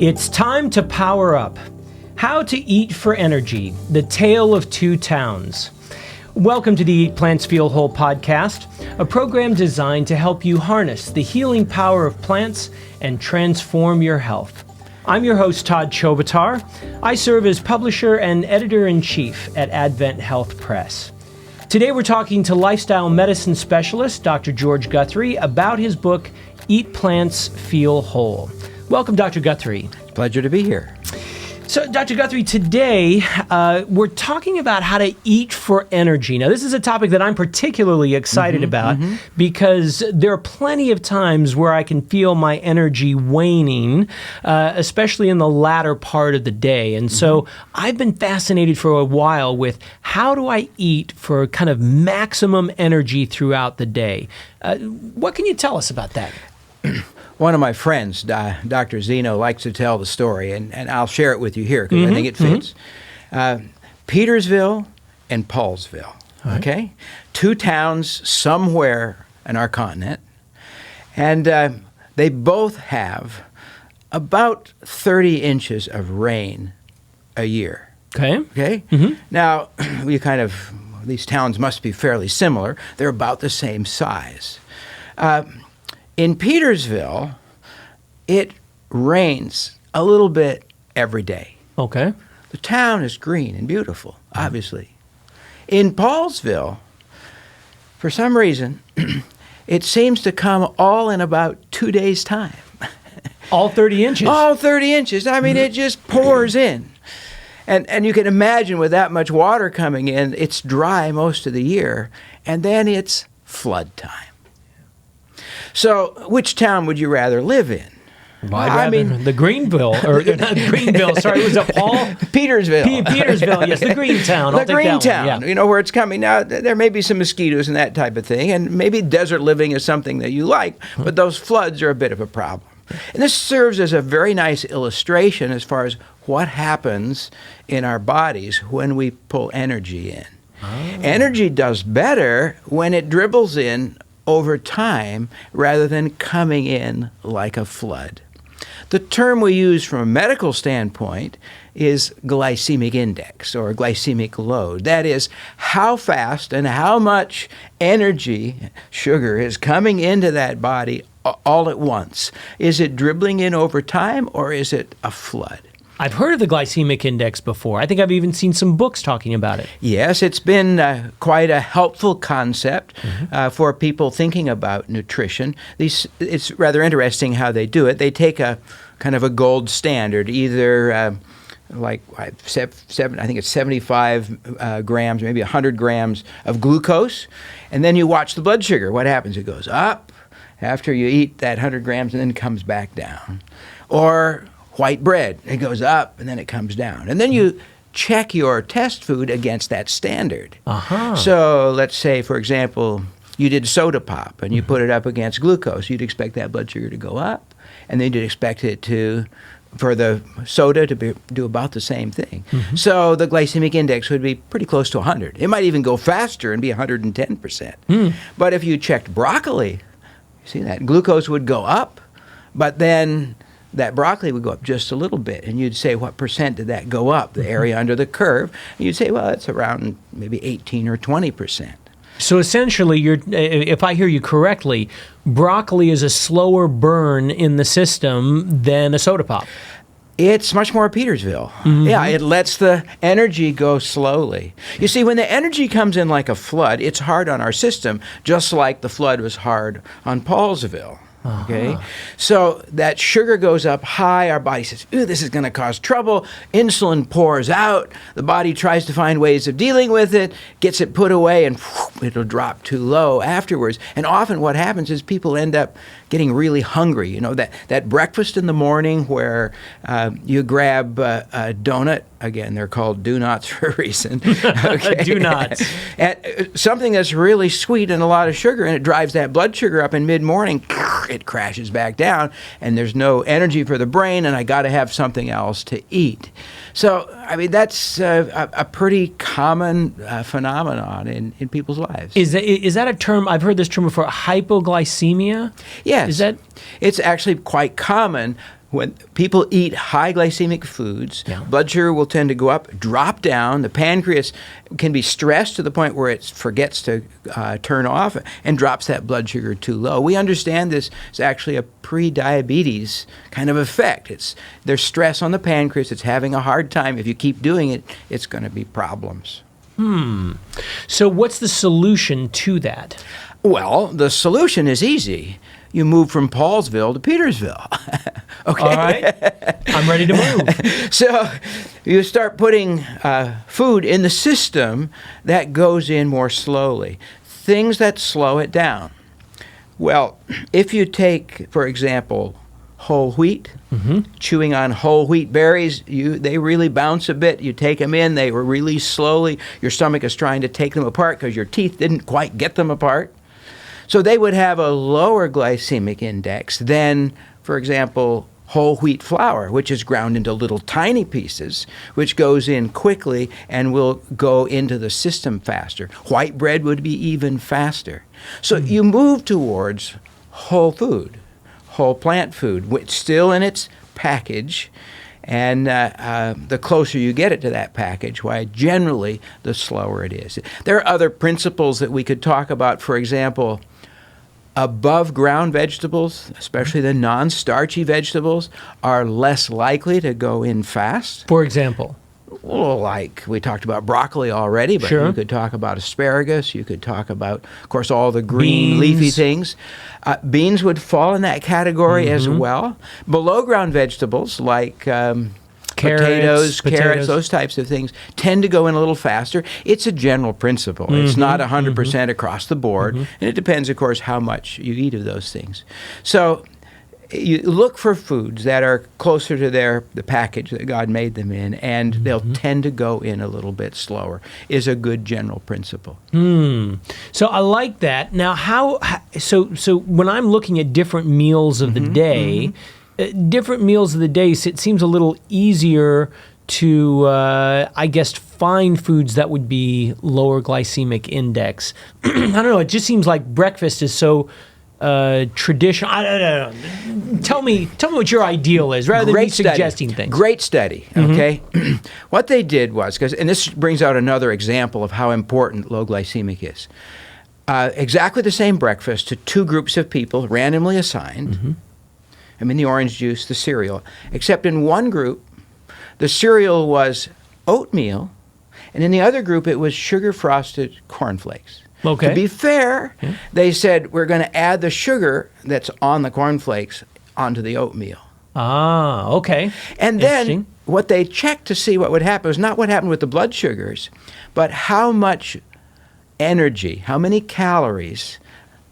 It's time to power up. How to Eat for Energy, the Tale of Two Towns. Welcome to the Eat Plants Feel Whole podcast, a program designed to help you harness the healing power of plants and transform your health. I'm your host, Todd Chobatar. I serve as publisher and editor-in-chief at Advent Health Press. Today we're talking to lifestyle medicine specialist Dr. George Guthrie about his book, Eat Plants Feel Whole. Welcome, Dr. Guthrie. It's a pleasure to be here. So, Dr. Guthrie, today we're talking about how to eat for energy. Now, this is a topic that I'm particularly excited about because there are plenty of times where I can feel my energy waning, especially in the latter part of the day. And so I've been fascinated for a while with how do I eat for kind of maximum energy throughout the day? What can you tell us about that? One of my friends, Dr. Zeno, likes to tell the story, and I'll share it with you here because I think it fits. Petersville and Paulsville, okay? Two towns somewhere in our continent, and they both have about 30 inches of rain a year. Okay? Now, these towns must be fairly similar. They're about the same size. In Petersville, it rains a little bit every day. Okay. The town is green and beautiful, obviously. In Paulsville, for some reason, it seems to come all in about 2 days' time. All 30 inches? All 30 inches. I mean, it just pours in. And you can imagine with that much water coming in, it's dry most of the year, and then it's flood time. So, which town would you rather live in? The Greenville, or not Greenville, sorry, was it Paul? Petersville. Petersville, yes, the green town. The green town, yeah. You know, where it's coming. Now, there may be some mosquitoes and that type of thing, and maybe desert living is something that you like, but those floods are a bit of a problem. And this serves as a very nice illustration as far as what happens in our bodies when we pull energy in. Energy does better when it dribbles in over time rather than coming in like a flood. The term we use from a medical standpoint is glycemic index or glycemic load. That is how fast and how much energy, sugar, is coming into that body all at once. Is it dribbling in over time or is it a flood? I've heard of the glycemic index before. I think I've even seen some books talking about it. Yes, it's been quite a helpful concept for people thinking about nutrition. It's rather interesting how they do it. They take a kind of a gold standard, either I think it's 75 grams, maybe 100 grams of glucose, and then you watch the blood sugar. What happens? It goes up after you eat that 100 grams and then comes back down. Or white bread, it goes up and then it comes down. And then you check your test food against that standard. So let's say, for example, you did soda pop and you put it up against glucose. You'd expect that blood sugar to go up, and then you'd expect it for the soda to do about the same thing. So the glycemic index would be pretty close to 100. It might even go faster and be 110%. But if you checked broccoli, you see that glucose would go up, but then that broccoli would go up just a little bit, and you'd say, what percent did that go up, the area under the curve? And you'd say, well, it's around maybe 18 or 20%. So essentially, if I hear you correctly, broccoli is a slower burn in the system than a soda pop. It's much more Petersville. Yeah, it lets the energy go slowly. You see, when the energy comes in like a flood, it's hard on our system, just like the flood was hard on Paulsville. Okay, so that sugar goes up high. Our body says, ooh, this is going to cause trouble. Insulin pours out. The body tries to find ways of dealing with it, gets it put away, and it'll drop too low afterwards. And often what happens is people end up getting really hungry. You know, that breakfast in the morning where you grab a donut. Again, they're called do-nots for a reason. Okay? Do-nots. And something that's really sweet and a lot of sugar, and it drives that blood sugar up in mid-morning. It crashes back down, and there's no energy for the brain, and I got to have something else to eat. So, I mean, that's a pretty common phenomenon in people's lives. Is that a term? I've heard this term before, hypoglycemia? Yes. Is that? It's actually quite common when people eat high glycemic foods, blood sugar will tend to go up, drop down. The pancreas can be stressed to the point where it forgets to turn off and drops that blood sugar too low. We understand this is actually a pre-diabetes kind of effect. There's stress on the pancreas. It's having a hard time. If you keep doing it, it's going to be problems. So what's the solution to that? Well, the solution is easy. You move from Paulsville to Petersville. Okay. All right. I'm ready to move. So you start putting food in the system that goes in more slowly. Things that slow it down. Well, if you take, for example, whole wheat, chewing on whole wheat berries, they really bounce a bit. You take them in, they were released slowly. Your stomach is trying to take them apart because your teeth didn't quite get them apart. So they would have a lower glycemic index than, for example, whole wheat flour, which is ground into little tiny pieces, which goes in quickly and will go into the system faster. White bread would be even faster. So you move towards whole food, whole plant food, which still in its package. And the closer you get it to that package, why generally the slower it is. There are other principles that we could talk about. For example, above ground vegetables, especially the non-starchy vegetables, are less likely to go in fast. For example? Well, like we talked about broccoli already, but you could talk about asparagus. You could talk about, of course, all the green leafy things. Beans would fall in that category as well. Below ground vegetables like potatoes, carrots, those types of things tend to go in a little faster. It's a general principle. It's not 100% across the board, and it depends, of course, how much you eat of those things. So you look for foods that are closer to the package that God made them in, and they'll tend to go in a little bit slower, is a good general principle. So I like that. Now, so when I'm looking at different meals of the day, different meals of the day, it seems a little easier to, I guess, find foods that would be lower glycemic index. I don't know. It just seems like breakfast is so traditional. I don't know. Tell me what your ideal is, rather than me suggesting things. Great study. Okay, what they did was, and this brings out another example of how important low glycemic is. Exactly the same breakfast to two groups of people, randomly assigned. I mean, the orange juice, the cereal. Except in one group, the cereal was oatmeal, and in the other group, it was sugar-frosted cornflakes. Okay. To be fair, they said, we're going to add the sugar that's on the cornflakes onto the oatmeal. Ah, okay. And then what they checked to see what would happen was not what happened with the blood sugars, but how much energy, how many calories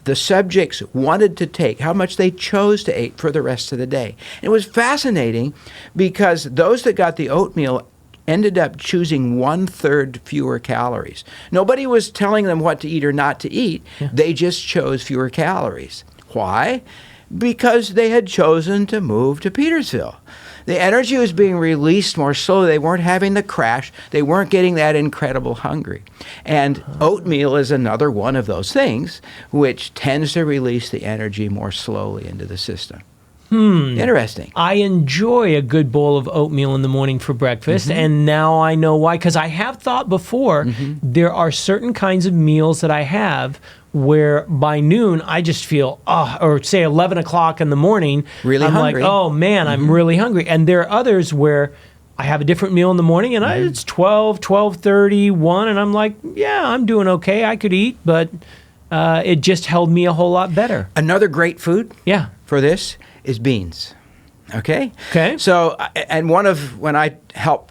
the subjects wanted to take, how much they chose to eat for the rest of the day. And it was fascinating because those that got the oatmeal ended up choosing 1/3 fewer calories. Nobody was telling them what to eat or not to eat. They just chose fewer calories. Why? Because they had chosen to move to Petersville. The energy was being released more slowly. They weren't having the crash. They weren't getting that incredible hungry. And oatmeal is another one of those things which tends to release the energy more slowly into the system. Interesting. I enjoy a good bowl of oatmeal in the morning for breakfast, and now I know why. Because I have thought before, there are certain kinds of meals that I have where by noon I just feel, or say 11 o'clock in the morning, really I'm hungry. like, oh man, I'm really hungry. And there are others where I have a different meal in the morning, and it's 12, 12:30, 1, and I'm like, yeah, I'm doing okay. I could eat, but it just held me a whole lot better. Another great food for this is beans. Okay? So, and when I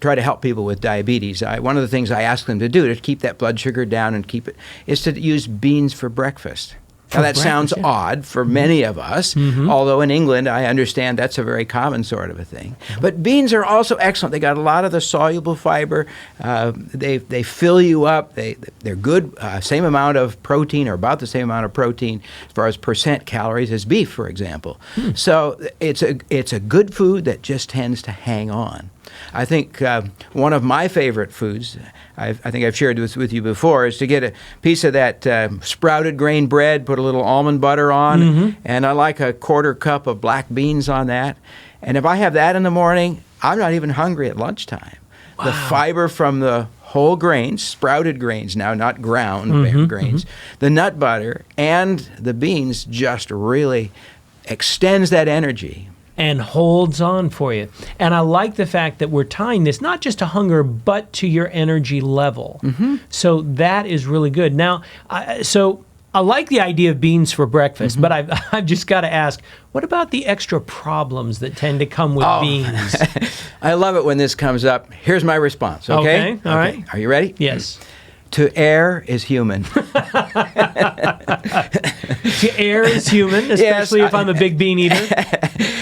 try to help people with diabetes, one of the things I ask them to do to keep that blood sugar down and keep it is to use beans for breakfast. Now, that sounds odd for many of us, although in England, I understand that's a very common sort of a thing. But beans are also excellent. They got a lot of the soluble fiber. They fill you up. They're good. Same amount of protein, or about the same amount of protein as far as percent calories as beef, for example. So it's a good food that just tends to hang on. I think one of my favorite foods, I think I've shared this with you before, is to get a piece of that sprouted grain bread, put a little almond butter on, and I like a 1/4 cup of black beans on that. And if I have that in the morning, I'm not even hungry at lunchtime. Wow. The fiber from the whole grains, sprouted grains now, not ground grains, the nut butter and the beans just really extends that energy. And holds on for you. And I like the fact that we're tying this not just to hunger, but to your energy level. So that is really good. Now, I like the idea of beans for breakfast, but I've just got to ask, what about the extra problems that tend to come with beans? I love it when this comes up. Here's my response, okay? All right. Are you ready? Yes. To err is human. To err is human, especially if I'm a big bean eater.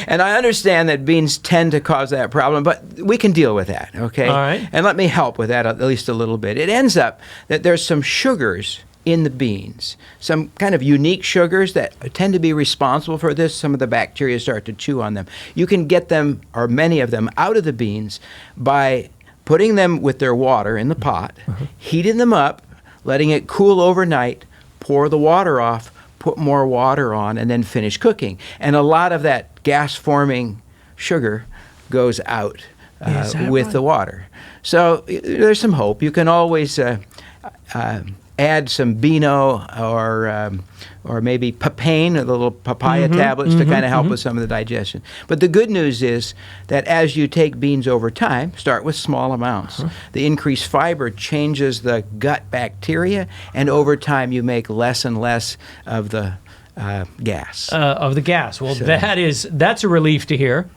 And I understand that beans tend to cause that problem, but we can deal with that, okay? All right. And let me help with that at least a little bit. It ends up that there's some sugars in the beans, some kind of unique sugars that tend to be responsible for this. Some of the bacteria start to chew on them. You can get them, or many of them, out of the beans by putting them with their water in the pot, heating them up, letting it cool overnight, pour the water off, put more water on, and then finish cooking. And a lot of that gas-forming sugar goes out with the water. So there's some hope. You can always add some Beano or maybe papain, the little papaya tablets to kind of help with some of the digestion. But the good news is that as you take beans over time, start with small amounts. The increased fiber changes the gut bacteria, and over time you make less and less of the gas. Of the gas. Well, that's a relief to hear.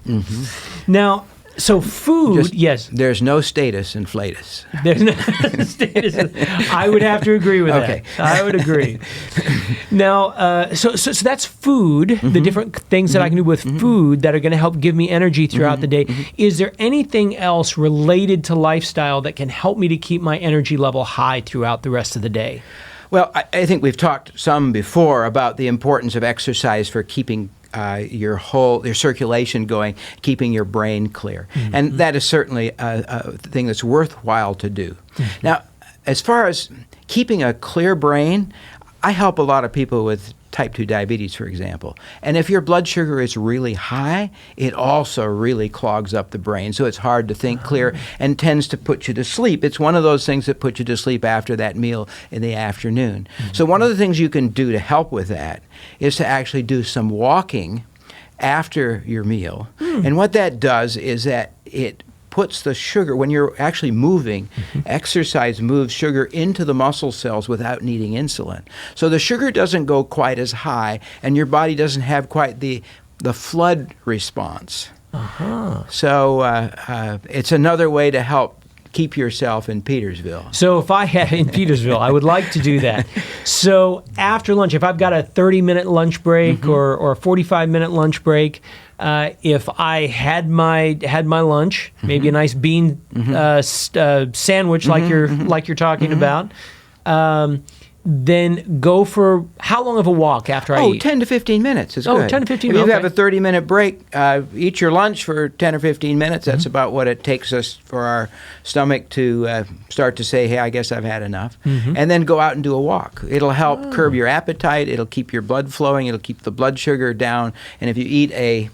Now, so food, yes. There's no status in flatus. There's no status. I would have to agree with that. I would agree. Now, so that's food, the different things that I can do with food that are going to help give me energy throughout the day. Is there anything else related to lifestyle that can help me to keep my energy level high throughout the rest of the day? Well, I think we've talked some before about the importance of exercise for keeping your circulation going, keeping your brain clear. And that is certainly a thing that's worthwhile to do. Now, as far as keeping a clear brain, I help a lot of people with type 2 diabetes, for example. And if your blood sugar is really high, it also really clogs up the brain. So it's hard to think clear and tends to put you to sleep. It's one of those things that put you to sleep after that meal in the afternoon. So one of the things you can do to help with that is to actually do some walking after your meal. And what that does is that it puts the sugar, when you're actually moving, exercise moves sugar into the muscle cells without needing insulin. So the sugar doesn't go quite as high, and your body doesn't have quite the flood response. So it's another way to help keep yourself in Petersville. So if I had in Petersville, I would like to do that. So after lunch, if I've got a 30-minute lunch break or a 45-minute lunch break, if I had my lunch, maybe a nice bean sandwich like you're talking about, then go for how long of a walk after I eat? 10 to 15 minutes is good. 10 to 15 minutes. If you okay. have a 30-minute break, eat your lunch for 10 or 15 minutes. That's about what it takes us for our stomach to start to say, hey, I guess I've had enough. And then go out and do a walk. It'll help curb your appetite. It'll keep your blood flowing. It'll keep the blood sugar down. And if you eat a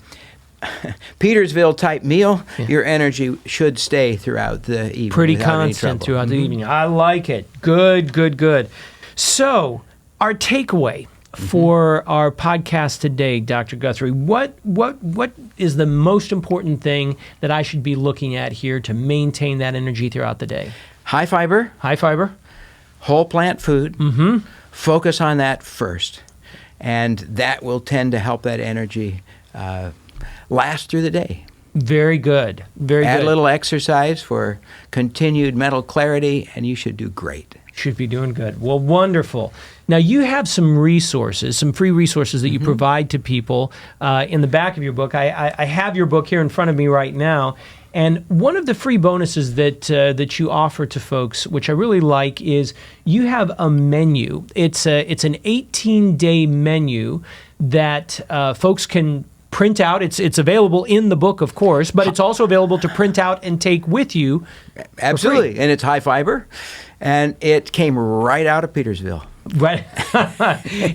Petersville type meal, your energy should stay throughout the evening. Pretty constant throughout the evening. I like it. Good. So, our takeaway for our podcast today, Dr. Guthrie, what is the most important thing that I should be looking at here to maintain that energy throughout the day? High fiber, whole plant food. Focus on that first, and that will tend to help that energy last through the day. Very good. Add a little exercise for continued mental clarity, and you should do great. Should be doing good. Well, wonderful. Now, you have some resources, some free resources that you provide to people in the back of your book. I have your book here in front of me right now. And one of the free bonuses that you offer to folks, which I really like, is you have a menu. It's an 18-day menu that folks can print out. It's available in the book, of course, but it's also available to print out and take with you. Absolutely. And it's high fiber. And it came right out of Petersville. Right.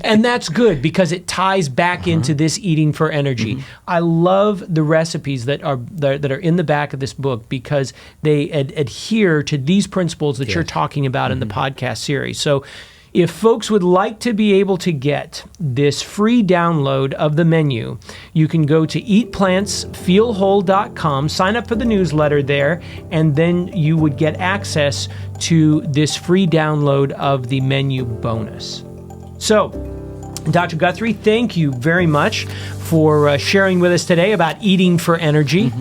And that's good because it ties back into this eating for energy. I love the recipes that are in the back of this book because they adhere to these principles that you're talking about in the podcast series. So if folks would like to be able to get this free download of the menu, you can go to eatplantsfeelwhole.com, sign up for the newsletter there, and then you would get access to this free download of the menu bonus. So, Dr. Guthrie, thank you very much for sharing with us today about eating for energy.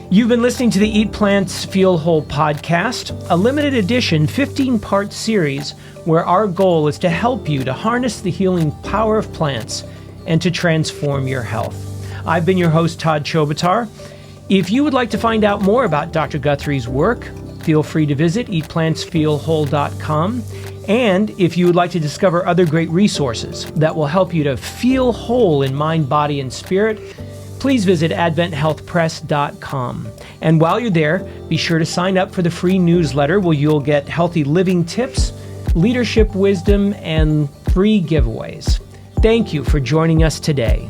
You've been listening to the Eat Plants, Feel Whole podcast, a limited edition 15-part series where our goal is to help you to harness the healing power of plants and to transform your health. I've been your host, Todd Chobatar. If you would like to find out more about Dr. Guthrie's work, feel free to visit eatplantsfeelwhole.com. And if you would like to discover other great resources that will help you to feel whole in mind, body, and spirit, please visit adventhealthpress.com. And while you're there, be sure to sign up for the free newsletter where you'll get healthy living tips, leadership wisdom, and free giveaways. Thank you for joining us today.